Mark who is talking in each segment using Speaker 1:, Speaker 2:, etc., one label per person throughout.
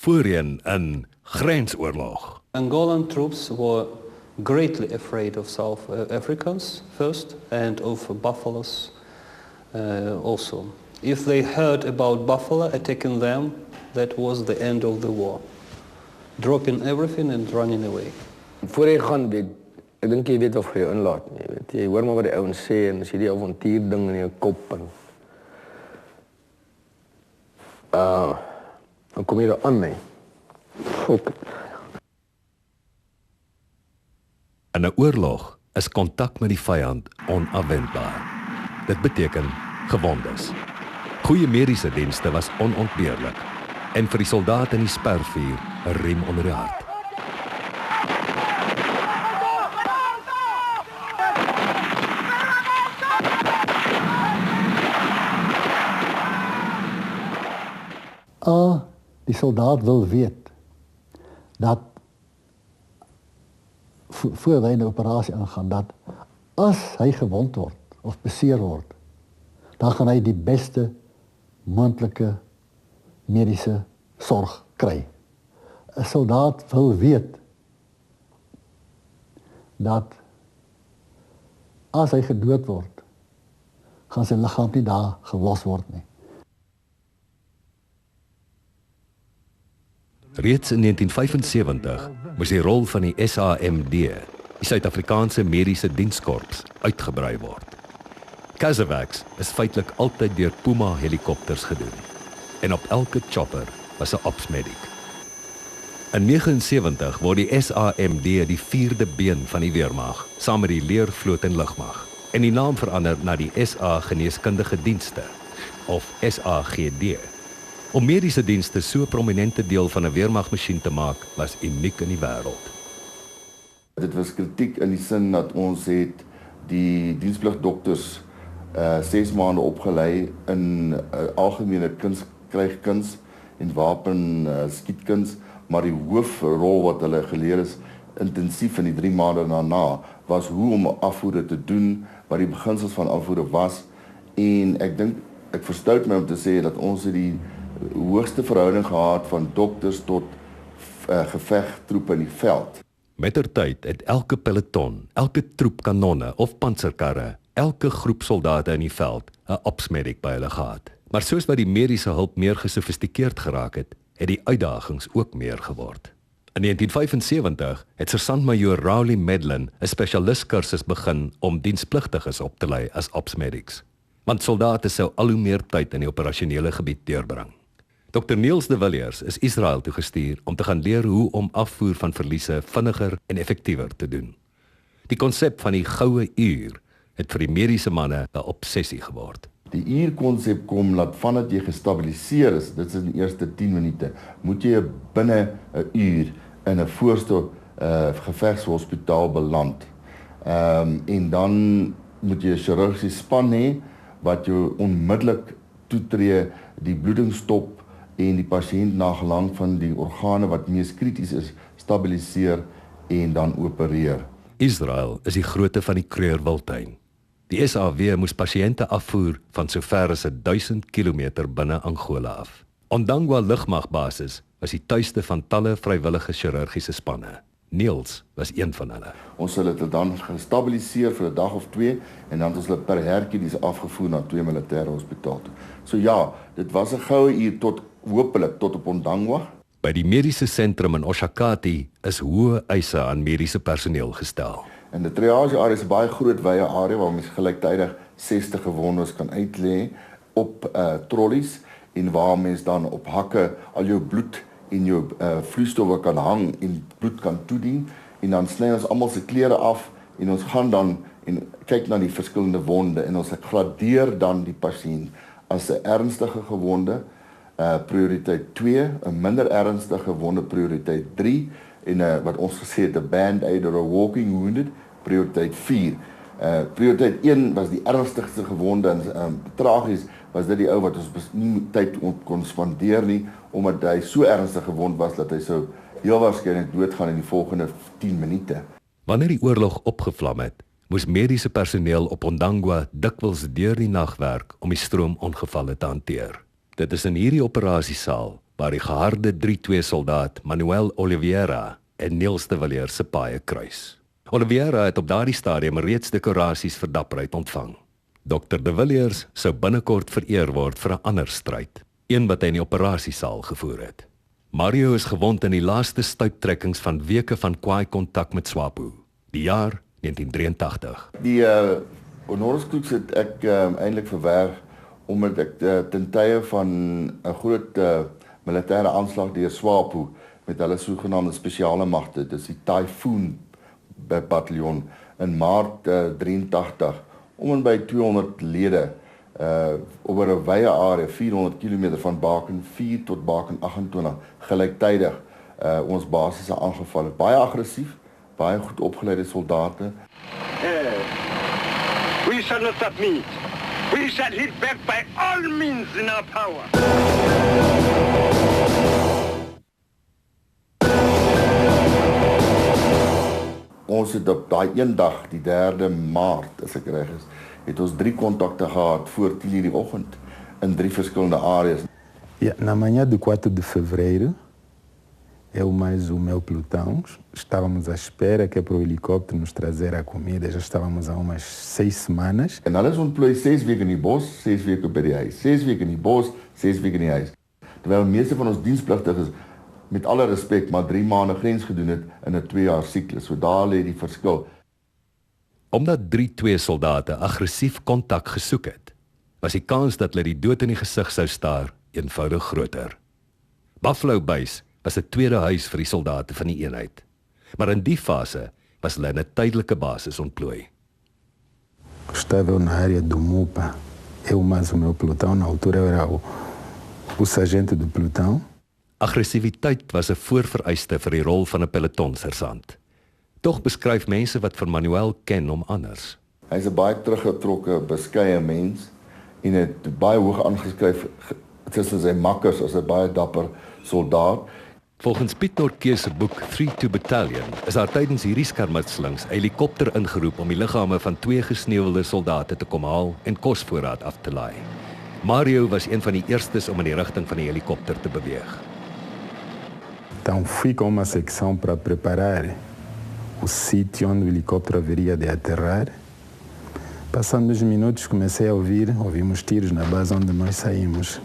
Speaker 1: voorheen in grensoorlog.
Speaker 2: Angolan troops were greatly afraid of South Africans first and of buffaloes also. If they heard about buffalo attacking them, that was the end of the war. Dropping everything and running away.
Speaker 3: Voor jy gaan weet, ek dink jy weet of jy inlaat nie, weet jy hoor maar wat die ouens sê en as jy die avontuur ding in jou kop en dan kom jy daar aan my. Fok.
Speaker 1: In 'n oorlog is kontak met die vyand onafwendbaar. Dit beteken gewondes. Goeie mediese dienste was onontbeerlik en vir die soldate in die spervuur 'n riem onder die hart.
Speaker 4: Die soldaat wil weet dat voor hy 'n operasie ingaan, dat as hy gewond word of beseer word, dan gaan hy die beste moontlike mediese sorg kry. 'n Soldaat wil weet dat as hy gedood word, gaan sy liggaam nie daar gelos word nie.
Speaker 1: Reeds in 1975 moes die rol van die SAMD, die Suid-Afrikaanse Mediese Dienskorps, uitgebrei word. Casevacs is feitelik altyd deur Puma helikopters gedoen en op elke chopper was 'n opsmedic. In 1979 word die SAMD die 4de been van die weermag, saam met die leervloot en lugmag, en die naam verander na die SA Geneeskundige Dienste, of SAGD. Om mediese dienste so 'n prominente deel van 'n weermagmasjien te maak, was uniek in die wêreld.
Speaker 5: Dit was kritiek in die sin dat ons het die dienspligdokters 6 maande opgelei in algemene krijgkuns en wapen skietkuns, maar die hoofrol wat hulle geleer is intensief in die 3 maande daarna was hoe om afvoere te doen, wat die beginsels van afvoere was, en ek verstout my om te sê dat ons het die hoogste verhouding gehad van dokters tot gevegtroepe in die veld.
Speaker 1: Mettertyd het elke peloton, elke troep kanonne of pantserkarre, elke groep soldate in die veld 'n opsmedic by hulle gehad. Maar soos wat die mediese hulp meer gesofistikeerd geraak het, het die uitdagings ook meer geword. In 1975 het sergeant-majoor Rowley Medlin 'n spesialistkursus begin om dienspligtiges op te lei as opsmedics, want soldate sou al hoe meer tyd in die operasionele gebied deurbring. Dr. Niels de Villiers is Israel toegestuur om te gaan leer hoe om afvoer van verliese vinniger en effektiewer te doen. Die konsep van die goue uur het vir die mediese manne 'n obsessie geword.
Speaker 5: Die uurkonsep kom dat vandat jy gestabiliseer is, dit is in die eerste 10 minute, moet jy binne 'n uur in 'n voorste gevegshospitaal beland. En dan moet jy 'n chirurgiese span hê wat jou onmiddellik toetree, die bloeding stop en die pasiënt na gelang van die organe wat mees krities is, stabiliseer en dan opereer.
Speaker 1: Israel is die grootte van die Kruger-Wildtuin. Die SAW moes pasiënte afvoer van sover as 1000 km binne Angola af. Ondangwa lugmagbasis was die tuiste van talle vrywillige chirurgiese spanne. Niels was een van hulle.
Speaker 5: Ons het dit dan gestabiliseer vir 'n dag of 2 en dan het ons hulle per Hercules afgevoer na 2 militêre hospitale toe. So ja, dit was 'n goue uur tot hopelik tot op Ondangwa.
Speaker 1: By die mediese sentrum in Oshakati is hoë eise aan mediese personeel gestel.
Speaker 5: En die triage-area is 'n baie groot wye area waar mens gelyktydig 60 gewondes kan uitlê op trollies en waar mens dan op hakke al jou bloed en jou vloeistowwe kan hang en bloed kan toedien, en dan sny ons almal se klere af en ons gaan dan en kyk na die verskillende wonde en ons gradeer dan die pasiënt as 'n ernstige gewonde prioriteit 2, 'n minder ernstige wonde prioriteit 3 en wat ons gesê het 'n band-aid or 'n walking wounded prioriteit 4. Prioriteit 1 was die ernstigste gewonde en tragies was dit die ou wat ons nie tyd kon spandeer nie, omdat hy so ernstig gewond was dat hy sou heel waarskynlik doodgaan in die volgende 10 minute.
Speaker 1: Wanneer die oorlog opgevlam het, moes mediese personeel op Ondangwa dikwels deur die nag werk om die stroomongevalle te hanteer. Dit is in hierdie operasiesaal waar die geharde 3-2 soldaat Manuel Oliveira en Niels de Villiers se paaie kruis. Oliveira het op daardie stadium reeds dekorasies vir dapperheid ontvang. Dr. de Villiers sou binnekort vereer word vir 'n ander stryd, een wat hy in die operasiesaal gevoer het. Mario is gewond in die laaste stuiptrekkings van weke van kwaai kontak met SWAPO, die jaar 1983.
Speaker 5: Die honoris causa het ek eintlik verwerf omdat ek ten tye van 'n groot militêre aanslag deur SWAPO met hulle sogenaamde spesiale magte, dis die Typhoon bataljon in Maart 83 om en by 200 lede oor 'n wye area 400 km van Baken 4 tot Baken 28 gelyktydig ons basisse aangeval het. Baie aggressief, baie goed opgeleide soldate.
Speaker 6: We shall not submit. We shall hit back by all means in our power.
Speaker 5: Ons het op daai een dag, die 3de Maart, as ek reg is, het ons 3 kontakte gehad voor 10:00 die oggend in 3 verskillende areas.
Speaker 7: Ja, na manhã de 4 de fevereiro, eu mais o meu pelotão estávamos à espera que é para o helicóptero nos trazer a comida. Já estávamos há umas 6 semanas.
Speaker 5: En hulle is ontplooi 6 weke in die bos, 6 weke by die huis. 6 weke in die bos, 6 weke in die huis. Terwyl meeste van ons dienspligtiges met alle respek maar 3 maande grens gedoen het in 'n 2 jaar siklus. So daar lê die verskil.
Speaker 1: Omdat 3-2 soldate aggressief kontak gesoek het, was die kans dat hulle die dood in die gesig sou staar eenvoudig groter. Buffalo Base was 'n tweede huis vir die soldate van die eenheid. Maar in die fase was hulle in 'n tydelike basis ontplooi.
Speaker 7: Estava eu na área do MUPA. Eu mais o meu pelotão, na altura eu era o sargento do pelotão.
Speaker 1: Aggressiwiteit was 'n voorvereiste vir die rol van 'n pelotonsersant. Tog beskryf mense wat vir Manuel ken hom anders.
Speaker 5: Hy's 'n baie teruggetrokke, beskeie mens en het baie hoog aangeskryf tussen sy makkers as 'n baie dapper soldaat.
Speaker 1: Volgens Piet Nortje se boek 3-2 Battalion is daar tydens hierdie skermutselings 'n helikopter ingeroep om die liggame van 2 gesneuvelde soldate te kom haal en kosvoorraad af te laai. Mario was een van die eerstes om in die rigting van die helikopter te beweeg.
Speaker 7: Então fui com uma secção para preparar o sítio onde o helicóptero haveria de aterrar. Passando uns minutos comecei a ouvimos tiros na base onde nós saímos,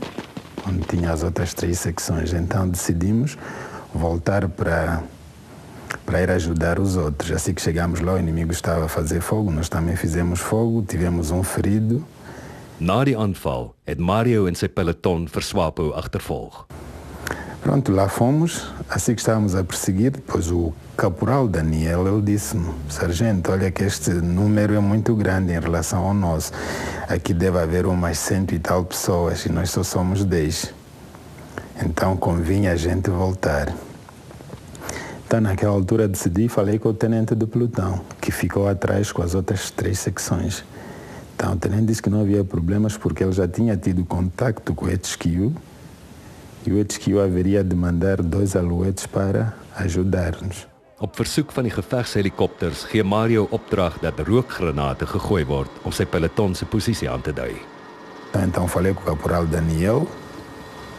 Speaker 7: onde tinha as outras 3 secções. Então decidimos voltar para ir ajudar os outros. Assim que chegamos lá, o inimigo estava a fazer fogo, nós também fizemos fogo, tivemos um ferido.
Speaker 1: Na die aanval het Mario en sy peloton vir SWAPO agtervolg.
Speaker 7: Pronto, lá fomos, assim que estávamos a perseguir, depois o caporal Daniel, ele disse-me: sargento, olha que este número é muito grande em relação ao nosso. Aqui deve haver umas 100 e tal pessoas e nós só somos 10. Então convinha a gente voltar. Então naquela altura decidi, falei com o tenente do pelotão, que ficou atrás com as outras 3 secções. Então o tenente disse que não havia problemas porque ele já tinha tido contacto com o HQ. E o HQ haveria de mandar 2 alouetes para ajudar-nos.
Speaker 1: Op versoek van die gevegshelikopters gee Mario opdrag dat rookgranate gegooi word om sy peloton se posisie aan te dui.
Speaker 7: Então falei com o caporal Daniel,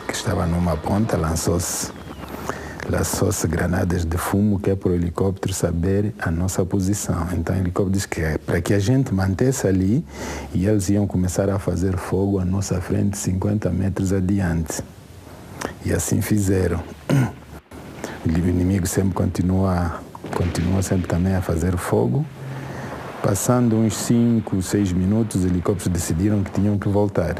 Speaker 7: que estava numa ponta, lançou-se granadas de fumo, que é para o helicóptero saber a nossa posição. Então o helicóptero disse que é para que a gente mantesse ali e eles iam começar a fazer fogo à nossa frente 50 metros adiante. E assim fizeram. O inimigo sempre continua sempre também a fazer fogo. Passando uns 5, 6 minutos, os helicópteros decidiram que tinham que voltar.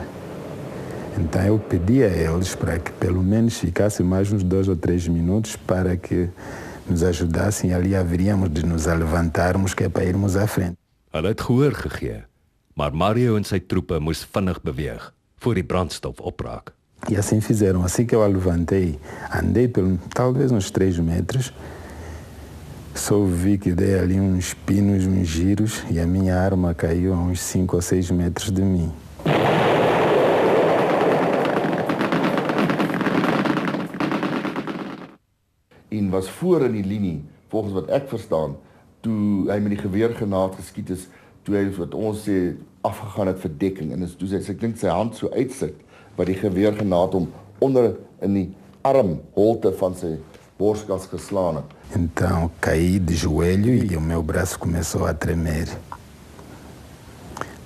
Speaker 7: Então eu pedi a eles para que pelo menos ficassem mais uns 2 ou 3 minutos para que nos ajudassem e ali haveríamos de nos levantarmos, que é para irmos à frente.
Speaker 1: Hulle het gehoor gegee, maar Mario en sy troepe moes vinnig beweeg voor die brandstof opraak.
Speaker 7: E assim fizeram. Assim que eu a levantei, andei talvez uns 3 metros, só vi que dei ali uns pinos, uns giros e a minha arma caiu a uns 5 ou 6 metros de mim.
Speaker 5: En was voor in die linie, volgens wat ek verstaan, toe hy met die geweergranaat geskiet is, toe hy wat ons sê afgegaan het vir dekking en toe sy klink sy hand so uitsit wat die geweergranaat hom onder in die armholte van sy borskas geslaan het.
Speaker 7: Então caí de joelho e o meu braço começou a tremer.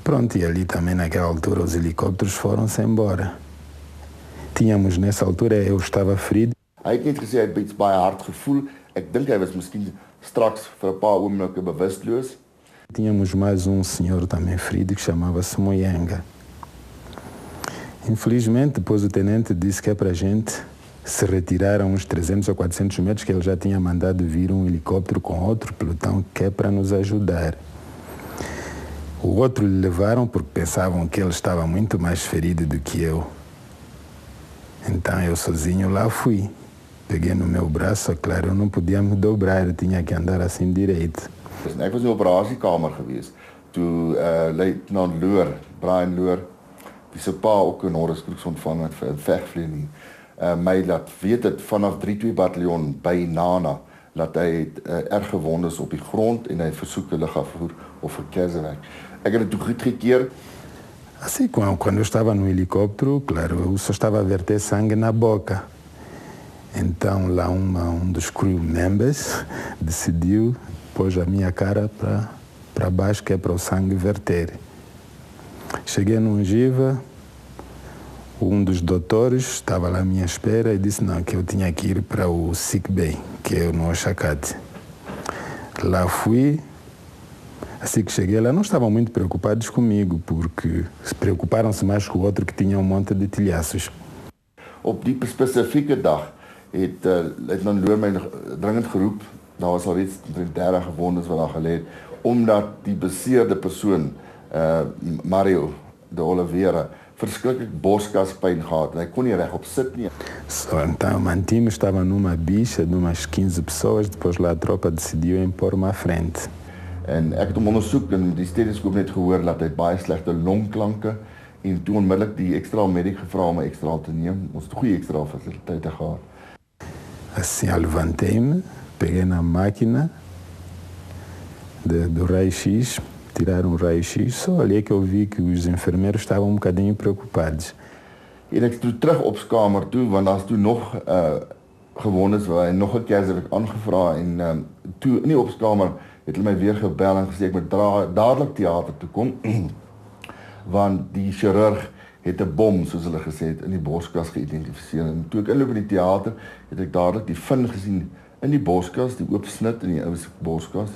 Speaker 7: Pronto, e ali também naquela altura os helicópteros foram-se embora. Tínhamos nessa altura, eu estava ferido.
Speaker 5: Hy het net gesê hy het iets baie hard gevoel. Ek dink hy was miskien straks vir 'n paar oomblikke bewusteloos.
Speaker 7: Tínhamos mais um senhor também ferido que chamava-se Moyenga. Infelizmente, depois o tenente disse que é para a gente se retirar a uns 300 ou 400 metros, que ele já tinha mandado vir um helicóptero com outro pelotão que é para nos ajudar. O outro lhe levaram porque pensavam que ele estava muito mais ferido do que eu. Então eu sozinho lá fui. Peguei no meu braço, claro, eu não podia me dobrar, eu tinha que andar assim direito.
Speaker 5: Ek was in die operasiekamer gewees, toe luitenant Loor, Brian Loor, wie se pa ook 'n Horrorskroeks ontvang het vir vegvliening, my laat weet het vanaf 32 bataljon by Nana, dat hy erg gewond is op die grond en hy versoek hulle afvoer of verkeerswerk. Ek het dit toe goedgekeur.
Speaker 7: Assim, quando eu estava no helicóptero, claro, eu só estava a verter sangue na boca. Então lá um dos crew members decidiu pôs a minha cara para baixo, que é para o sangue verter. Cheguei no Ungiva, um dos doutores estava lá à minha espera e disse não, que eu tinha que ir para o sick bay, que é no Oxacate. Lá fui. Assim que cheguei lá, não estavam muito preocupados comigo, porque se preocuparam-se mais com o outro que tinha um monte de tilhaços.
Speaker 5: Op die spesifieke dag het luitenant Loor my dringend geroep. Daar was al reeds 30 gewondes wat daar gelê het, omdat die beseerde persoon, Mario de Oliveira, verskriklik borskaspyn gehad en hy kon nie regop sit nie.
Speaker 7: Então, meu time estava numa bicha de umas 15 pessoas, depois lá a tropa decidiu impor-me à frente.
Speaker 5: En ek het hom ondersoek en die stetoskoop net gehoor dat hy baie slegte longklanke en toe onmiddellik die extra medic gevra om 'n extra te neem. Ons het goeie extra fasiliteite gehad.
Speaker 7: Assim, eu levantei-me, peguei na máquina do raio-x, tiraram o raio-x, só olhei que eu vi que os enfermeiros estavam bocadinho preocupados.
Speaker 5: En ek toe terug op skamer toe, want daar's toe nog gewondes waar hy nog 'n keer aangevra en toe in die opskamer het hulle my weer gebel en gesê ek moet dadelik teater toe kom want die chirurg het 'n bom, soos hulle gesê het, in die borskas geïdentifiseer. En toe ek inloop in die teater, het ek dadelik die vin gesien in die borskas, die oop snit in die ou borskas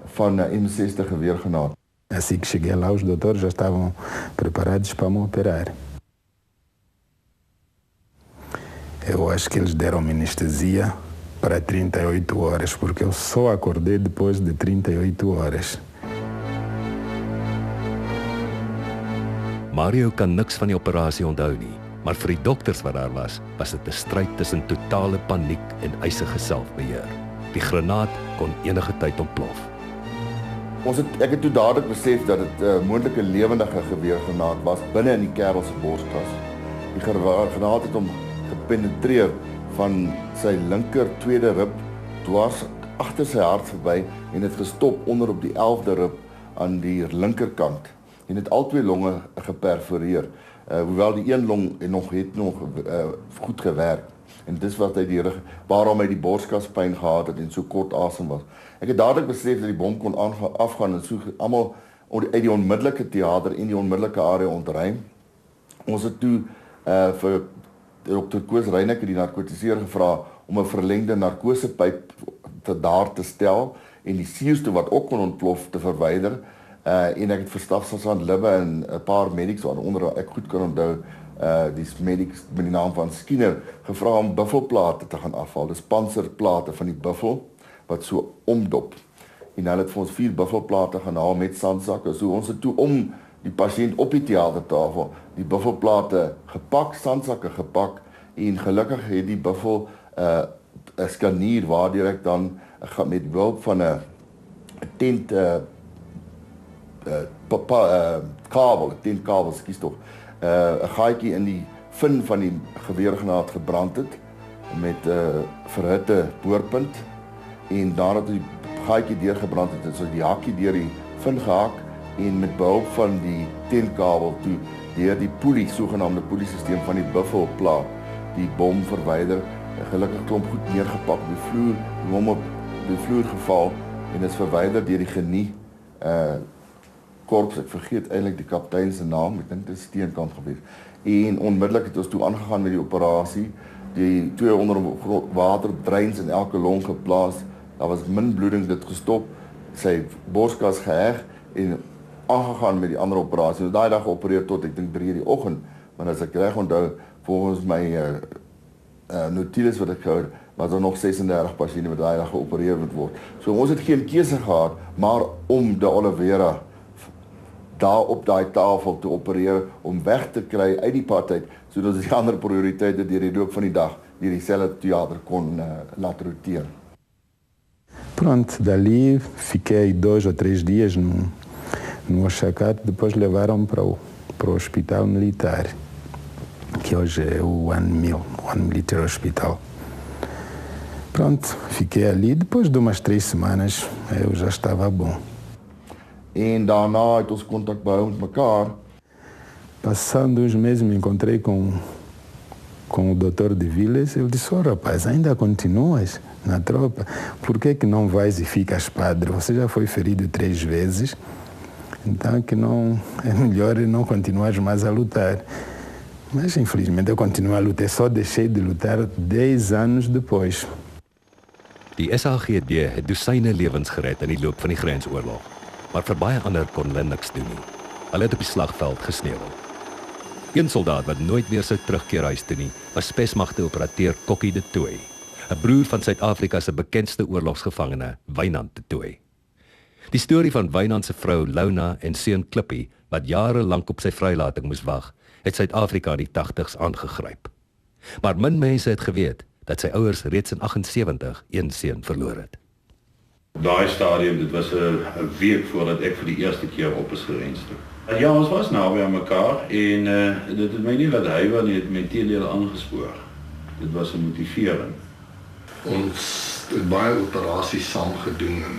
Speaker 5: van 'n M60 geweergranaat.
Speaker 7: Assim que cheguei lá, os doutores já estavam preparados para me operar. Eu acho que eles deram-me anestesia para 38 horas, porque eu só acordei depois de 38 horas.
Speaker 1: Mario kan niks van die operasie onthou nie, maar vir die dokters wat daar was dit 'n stryd tussen totale paniek en eisige selfbeheer. Die granaat kon enige tyd ontplof.
Speaker 5: Ek het toe dadelik besef dat dit 'n moontlike lewendige geweergranaat was binne in die kerel se borskas. Die granaat het hom gepenetreer van sy linker tweede rib dwars agter sy hart verby en het gestop onder op die 11de rib aan die linkerkant en het al twee longe geperforeer. Hoewel die een long het nog goed gewerk. En dis wat hy waarom hy die borskaspyn gehad het en so kort asem was. Ek het dadelik besef dat die bom kon afgaan en so almal uit die onmiddellike teater en die onmiddellike area ontruim. Ons het toe vir Dr. Koos Reyneke, die narkotiseer, gevra om 'n verlengde narkosepyp daar te stel en die suurstof wat ook kon ontplof te verwyder. En ek het vir stafsergeant Libbe en 'n paar medics waaronder ek goed kan onthou, die medics met die naam van Skinner, gevra om buffelplate te gaan afhaal. Dis panserplate van die buffel wat so omdop. En hulle het vir ons 4 buffelplate gaan haal met sandsakke. So ons het toe om die pasiënt op die teatertafel die buffelplate gepak, sandsakke gepak en gelukkig het die buffel 'n skanier waardeur ek dan met hulp van 'n tent tentkabel, skies tog, 'n gaatjie in die fin van die geweergranaat gebrand het met verhitte boorpunt en nadat die gaatjie deurgebrand het, so die hakkie deur die fin gehak en met behulp van die tentkabel toe deur die poelie, sogenaamde poeliesisteem van die buffelplaat, die bom verwyder gelukkig klomp goed neergepak op die vloer, hom op die vloer geval en is verwyder deur die genie korps. Ek vergeet eintlik die kaptein se naam, ek dink dit is Steenkamp gewees. En onmiddellik het ons toe aangegaan met die operasie. Die 2 onder water dreins in elke long geplaas. Daar was min bloeding, dit gestop. Sy borskas geheg en aangegaan met die ander operasie. Ons daai dag geopereer tot ek dink 3:00 die oggend, maar as ek reg onthou, volgens my notules wat ek gehou, was daar nog 36 pasiënte wat daai dag geopereer moet word. So ons het geen keuse gehad, maar om de Oliveira daar op daai tafel te opereer om weg te kry uit die pad uit, sodat ons die ander prioriteite deur die loop van die dag deur dieselfde teater kon laat roteer.
Speaker 7: Pronto, dali fiquei 2 ou 3 dias no Oxacar, depois levaram para o hospital militar, que hoje é o One Military Hospital. Pronto, fiquei ali, depois de umas 3 semanas eu já estava bom.
Speaker 5: En daarna het ons kontak behou met mekaar.
Speaker 7: Passando uns meses me encontrei com o doutor de Vilas. Ele disse: "Oh, rapaz, ainda continuas na tropa? Por que não vais e ficas padre? Você já foi ferido 3 vezes, então que não é melhor não continuar mais a lutar." Mas infelizmente eu continuo a lutar, só deixei de lutar 10 anos depois.
Speaker 1: Die SAGD het dosyne lewens gered in die loop van die grensoorlog, maar vir baie ander kon hulle niks doen nie. Hulle het op die slagveld gesneuwel. Een soldaat wat nooit weer sou terugkeer huis toe nie, was spesmagte operateur Kokkie de Tooy, 'n broer van Suid-Afrika se bekendste oorlogsgevangene, Wynand de Tooy. Die storie van Wynand se vrou Lona en seun Klippie, wat jare lank op sy vrylating moes wag, het Suid-Afrika in die 80's aangegryp. Maar min mense het geweet dat sy ouers reeds in 78 een seun verloor het.
Speaker 8: Daai stadium, dit was 'n week voordat ek vir die eerste keer op is gerenstel. Ja, ons was naby aan mekaar en dit het my nie laat huiwer nie, het my teendeel aangespoor. Dit was 'n motivering.
Speaker 9: Ons het baie operasies saam gedoen en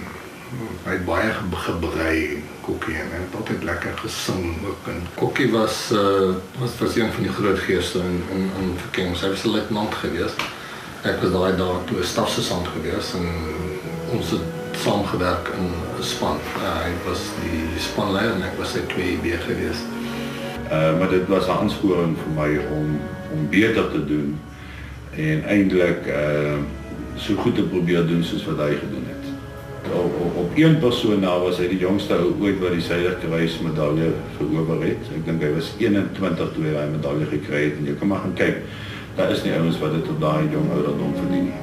Speaker 9: hy het baie gebrei, Kokkie, en hy het altyd lekker gesing ook. En Kokkie was een van die groot geeste in verkenning. Hy was 'n luitenant gewees. Ek was daai daar toe 'n stafsergeant gewees en ons het saamgewerk in 'n span. Hy was die spanleier en ek was sy 2B gewees.
Speaker 8: Maar dit was 'n aansporing vir my om beter te doen en eintlik so goed te probeer doen soos wat hy gedoen het. Op een persoon na was hy die jongste ou ooit wat die Suiderkruis medalje verower het. Ek dink hy was 21 toe hy daai medalje gekry het en jy kan maar gaan kyk. Daar is nie ouens wat dit op daai jong ouderdom verdien nie.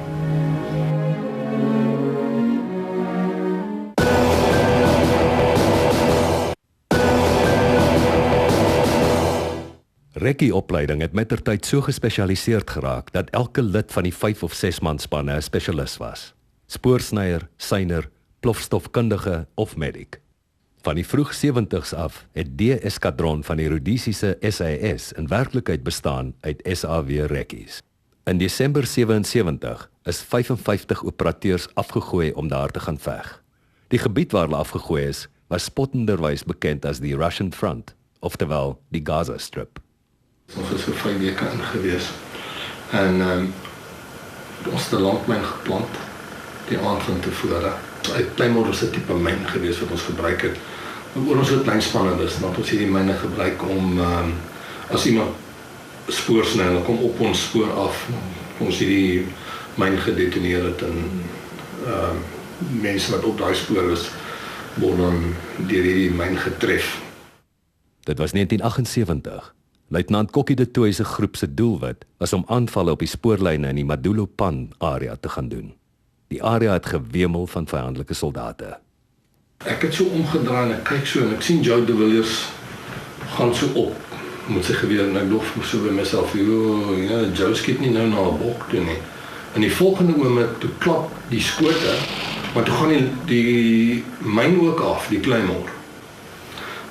Speaker 1: Rekkie-opleiding het mettertyd so gespesialiseerd geraak dat elke lid van die 5 of 6 man spanne 'n spesialis was. Spoorsnyer, syner, plofstofkundige of medic. Van die vroeg 70's af het D-eskadron van die Rhodesiese SAS in werklikheid bestaan uit SAW rekkies. In Desember 77 is 55 operateurs afgegooi om daar te gaan veg. Die gebied waar hulle afgegooi is, was spottenderwys bekend as die Russian Front, oftewel die Gaza Strip.
Speaker 9: Ons was vir 5 weke in gewees en ons het 'n landmyn geplant die aand van tevore. Uit Plymouth was 'n tipe myn gewees wat ons gebruik het. Oor ons het klein spanne was, dan ons hierdie myne gebruik om as iemand spoor sny en kom op ons spoor af, ons hierdie myn gedetoneer het en mense wat op daai spoor is, word dan deur hierdie myn getref.
Speaker 1: Dit was 1978. Luitenant Kokkie de Tooy se groep se doelwit was om aanvalle op die spoorlyne in die Madulopan area te gaan doen. Die area het gewemel van vyandelike soldate.
Speaker 9: Ek het so omgedraai en ek kyk so en ek sien Joe de Villiers gaan so op met sy geweer en ek dink so by myself, ja, Joe skiet nie nou na 'n bok toe nie. En die volgende oomblik toe klap die skote, maar toe gaan die myn ook af, die Plymouth.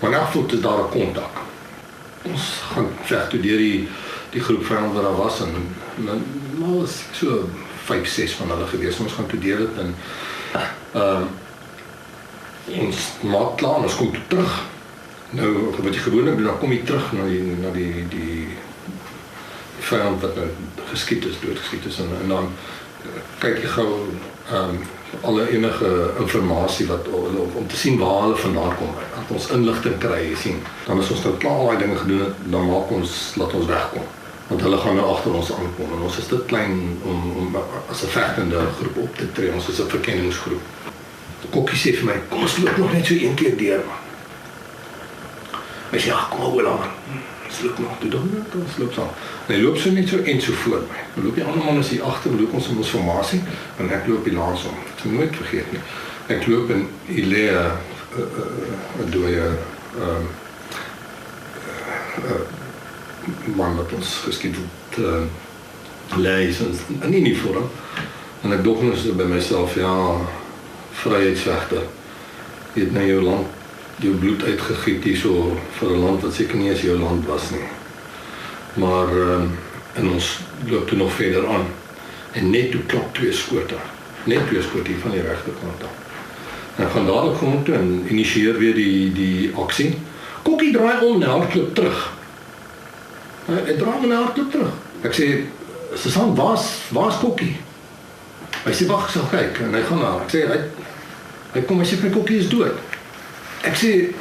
Speaker 9: Maar nou voel dit daar 'n kontak. Ons gaan veg toe deur die groep vyande wat daar was en nou was so 5, 6 van hulle gewees. Ons gaan toe deur dit en ons maak klaar, ons kom toe terug. Nou wat jy gewoonlik doen, dan kom jy terug na die vyand wat nou doodgeskiet is en dan kyk jy gou alle enige informasie wat om te sien waar hulle vandaan kom. Dat ons inligting kry, jy sien. Dan as ons nou klaar daai dinge gedoen het, dan laat ons wegkom. Want hulle gaan nou agter ons aankom en ons is te klein om as 'n vegtende groep op te tree. Ons is 'n verkenningsgroep. Kokkie sê vir my, kom ons loop nog net so een keer deur, man. Hy sê, ja, kom maar wel aan. Ons loop nog, toe dan, ons loop saam. En hy loop so net so en so voor my. Dan loop die ander man is hier agter, loop ons in ons formasie, en ek loop hier langs hom. Ek sal nooit vergeet nie. Ek loop in Ilea, 'n dooie man wat ons geskiet het, lees in uniform. En ek dog nou by myself, ja, vryheidsvegter. Jy het nou jou land, jou bloed uitgegiet hier so vir 'n land wat seker nie eens jou land was nie. Maar en ons loop toe nog verder aan. En net toe klap 2 skote. Net 2 skote hier van die regterkant af. En ek gaan dadelik gewoon toe en initieer weer die aksie. Kokkie draai om en hardloop terug. Hy draai om en hardloop terug. Ek sê, Susan, waar's Kokkie? Hy sê, wag, ek sal kyk. En hy gaan daar. Ek sê, hy kom, hy sê, my Kokkie is dood. Ek sê,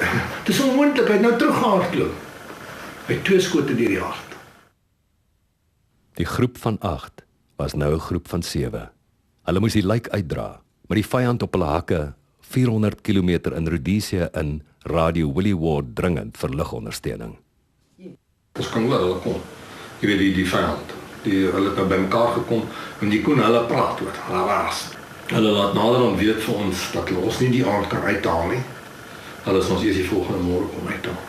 Speaker 9: dit is onmoontlik, hy het nou teruggehardloop. Hy het 2 skote deur die hart.
Speaker 1: Die groep van 8 was nou 'n groep van 7. Hulle moes die lijk uitdra, maar die vyand op hulle hakke 400 km in Rhodesia in Radio Willie Ward dringend vir lugondersteuning.
Speaker 9: Ons kan hoor, hulle kom. Jy weet die vyand. Hulle het nou bymekaar gekom en jy kon hulle praat oor. Hulle laat naderhand weet vir ons dat hulle ons nie die aand kan uithaal nie. Hulle is ons eers die volgende môre kom uithaal.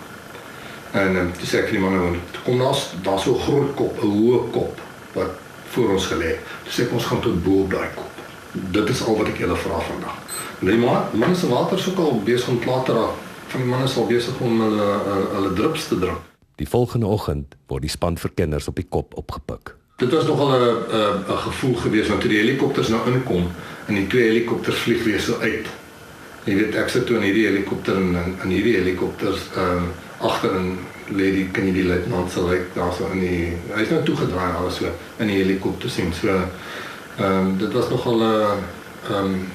Speaker 9: En toe sê ek vir die manne, kom daar so 'n groot kop, 'n hoë kop wat voor ons gelê. Toe sê ek, ons gaan tot bo op daai kop. Dit is al wat ek julle vra vandag. Die manne se water is ook al besig om klaar te raak. Van die manne is al besig om hulle drups te drink.
Speaker 1: Die volgende oggend word die span verkenners op die kop opgepik.
Speaker 9: Dit was nogal 'n gevoel geweest, want toe die helikopters nou inkom en die 2 helikopters vlieg weer so uit. Jy weet, ek sit toe in hierdie helikopter en hierdie helikopters agterin lê die, kan jy die luitenant se lyk daar so in die, hy is nou toegedraai alles so in die helikopter sien. So dit was nogal 'n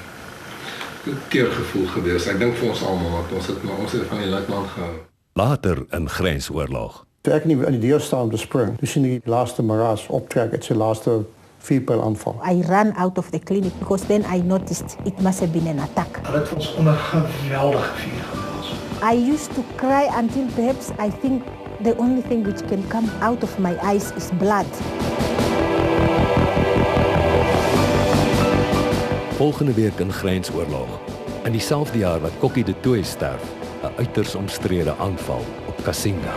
Speaker 9: teergevoel geweest. Ek dink vir ons almal, want ons het van die luitenant gehou.
Speaker 1: Later in grensoorlog.
Speaker 10: Toe ek in die deur staan om te spring, toe sien ek die laaste Maras optrek, het sy laaste vuurpyl aanval.
Speaker 11: I ran out of the clinic because then I noticed it must have been an attack.
Speaker 12: Hulle het ons onder geweldige vuur geplaas.
Speaker 11: I used to cry until perhaps I think the only thing which can come out of my eyes is blood.
Speaker 1: Volgende week in grensoorlog. In dieselfde jaar wat Kokkie de Tooy sterf, 'n uiters omstrede aanval op Kasinga.